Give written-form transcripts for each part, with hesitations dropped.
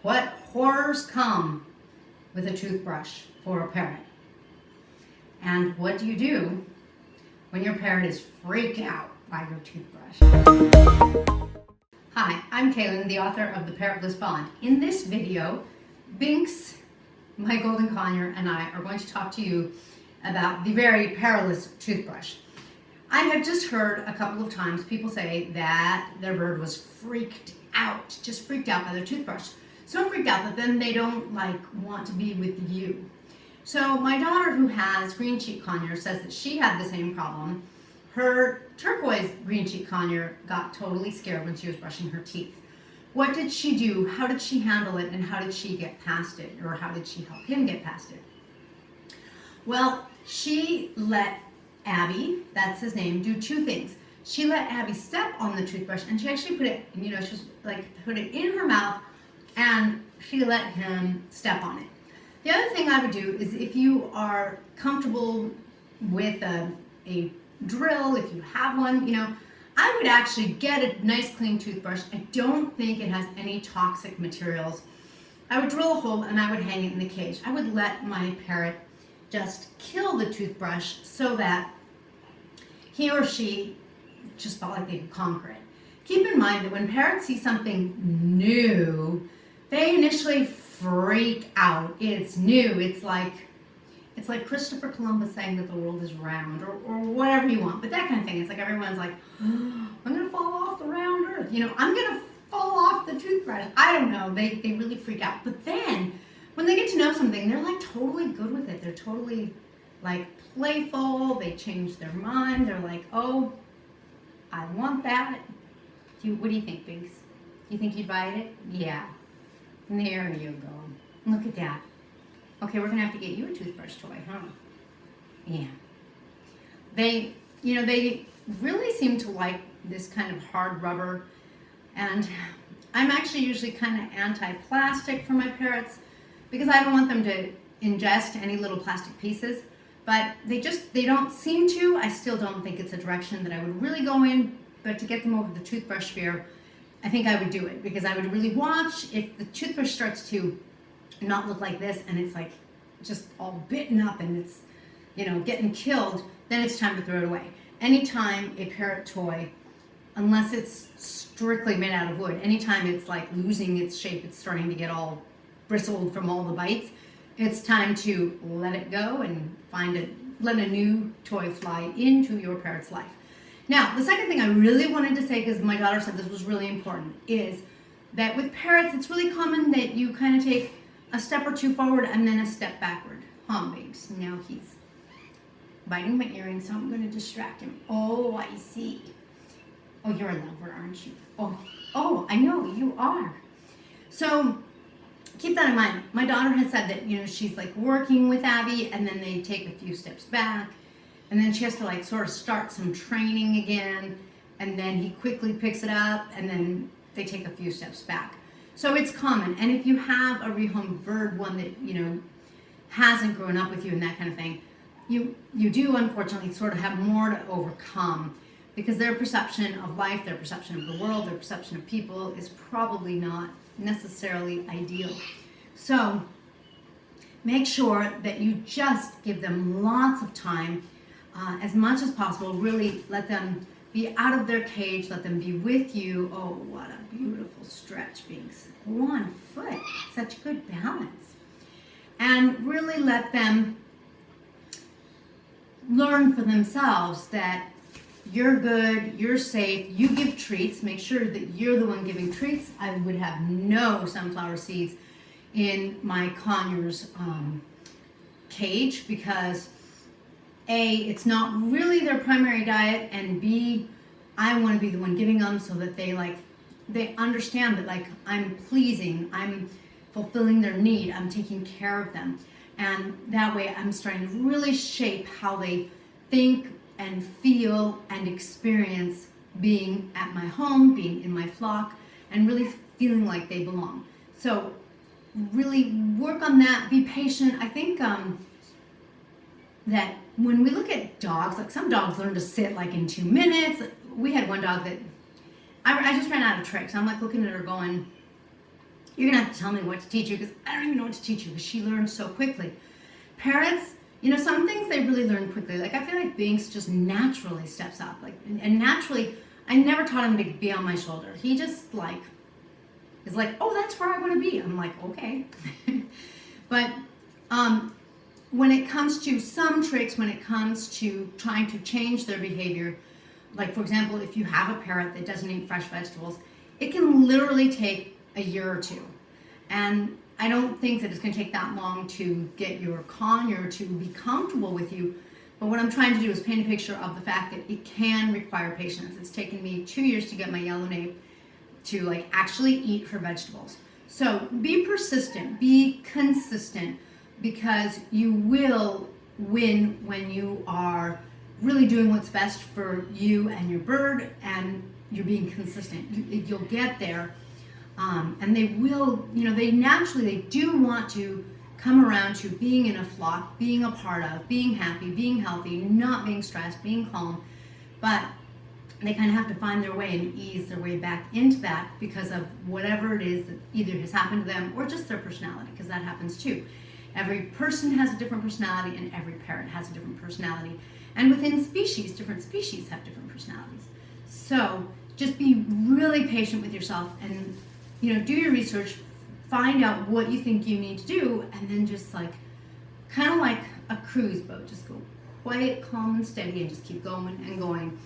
What horrors come with a toothbrush for a parrot? And what do you do when your parrot is freaked out by your toothbrush? Hi, I'm Kaylin, the author of the Parrot Bliss Bond. In this video, Binks, my golden conure, and I are going to talk to you about the very perilous toothbrush. I have just heard a couple of times people say that their bird was just freaked out by their toothbrush. So freaked out that then they don't want to be with you. So my daughter, who has Green-cheeked Conure, says that she had the same problem. Her turquoise Green-cheeked Conure got totally scared when she was brushing her teeth. What did she do? How did she handle it? And how did she get past it? Or how did she help him get past it? Well, she let Abby, that's his name, do two things. She let Abby step on the toothbrush, and she actually put it, put it in her mouth, and she let him step on it. The other thing I would do is, if you are comfortable with a drill, if you have one, I would actually get a nice clean toothbrush. I don't think it has any toxic materials. I would drill a hole and I would hang it in the cage. I would let my parrot just kill the toothbrush so that he or she just felt like they could conquer it. Keep in mind that when parrots see something new, they initially freak out. It's new. It's like Christopher Columbus saying that the world is round, or whatever you want. But that kind of thing. It's like everyone's like, oh, I'm going to fall off the round earth. I'm going to fall off the toothbrush. I don't know. They really freak out. But then when they get to know something, they're totally good with it. They're totally playful. They change their mind. They're like, oh, I want that. What do you think, Binks? You think you'd buy it? Yeah. There you go. Look at that. Okay, we're gonna have to get you a toothbrush toy, huh? Yeah. They really seem to like this kind of hard rubber, and I'm actually usually kind of anti-plastic for my parrots because I don't want them to ingest any little plastic pieces, but they don't seem to. I still don't think it's a direction that I would really go in, but to get them over the toothbrush fear, I think I would do it, because I would really watch if the toothbrush starts to not look like this and it's just all bitten up and it's getting killed, then it's time to throw it away. Anytime a parrot toy, unless it's strictly made out of wood, anytime it's losing its shape, it's starting to get all bristled from all the bites, it's time to let it go and let a new toy fly into your parrot's life. Now, the second thing I really wanted to say, because my daughter said this was really important, is that with parrots, it's really common that you kind of take a step or two forward and then a step backward. Babes. Now he's biting my earring, so I'm going to distract him. Oh, I see. Oh, you're a lover, aren't you? Oh, I know, you are. So keep that in mind. My daughter has said that, she's working with Abby, and then they take a few steps back, and then she has to sort of start some training again, and then he quickly picks it up, and then they take a few steps back. So it's common. And if you have a rehomed bird, one that hasn't grown up with you and that kind of thing, you do unfortunately sort of have more to overcome, because their perception of life, their perception of the world, their perception of people is probably not necessarily ideal. So make sure that you just give them lots of time, as much as possible. Really let them be out of their cage, let them be with you. Oh, what a beautiful stretch, Binks. 1 foot, such good balance. And really let them learn for themselves that you're good, you're safe, you give treats. Make sure that you're the one giving treats. I would have no sunflower seeds in my Conure's cage, because A, it's not really their primary diet, and B, I want to be the one giving them so that they understand that I'm pleasing, I'm fulfilling their need, I'm taking care of them. And that way I'm starting to really shape how they think and feel and experience being at my home, being in my flock, and really feeling like they belong. So really work on that, be patient. I think that when we look at dogs, some dogs learn to sit in 2 minutes. We had one dog that I just ran out of tricks. I'm looking at her going, You're gonna have to tell me what to teach you because I don't even know what to teach you because she learns so quickly. Parrots, you know, some things they really learn quickly. Like I feel like Binks just naturally steps up. Like and naturally, I never taught him to be on my shoulder. He just like is like, oh, that's where I want to be. I'm like, okay. But when it comes to some tricks, when it comes to trying to change their behavior, like for example, if you have a parrot that doesn't eat fresh vegetables, it can literally take a year or two. And I don't think that it's going to take that long to get your conure to be comfortable with you. But what I'm trying to do is paint a picture of the fact that it can require patience. It's taken me 2 years to get my yellow nape to like actually eat her vegetables. So be persistent, be consistent, because you will win when you are really doing what's best for you and your bird, and you're being consistent. You'll get there. And they will, you know, they do want to come around to being in a flock, being a part of, being happy, being healthy, not being stressed, being calm. But they kind of have to find their way and ease their way back into that because of whatever it is that either has happened to them or just their personality, because that happens too. Every person has a different personality and every parrot has a different personality. And within species, different species have different personalities. So just be really patient with yourself and, you know, do your research, find out what you think you need to do, and then just like, kind of like a cruise boat, just go quiet, calm, and steady, and just keep going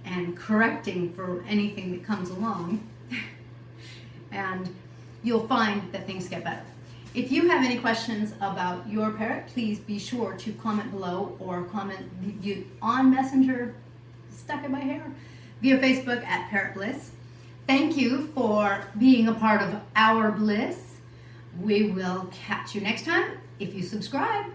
and correcting for anything that comes along. And you'll find that things get better. If you have any questions about your parrot, please be sure to comment below or comment on Messenger, stuck in my hair, via Facebook at Parrot Bliss. Thank you for being a part of our bliss. We will catch you next time if you subscribe.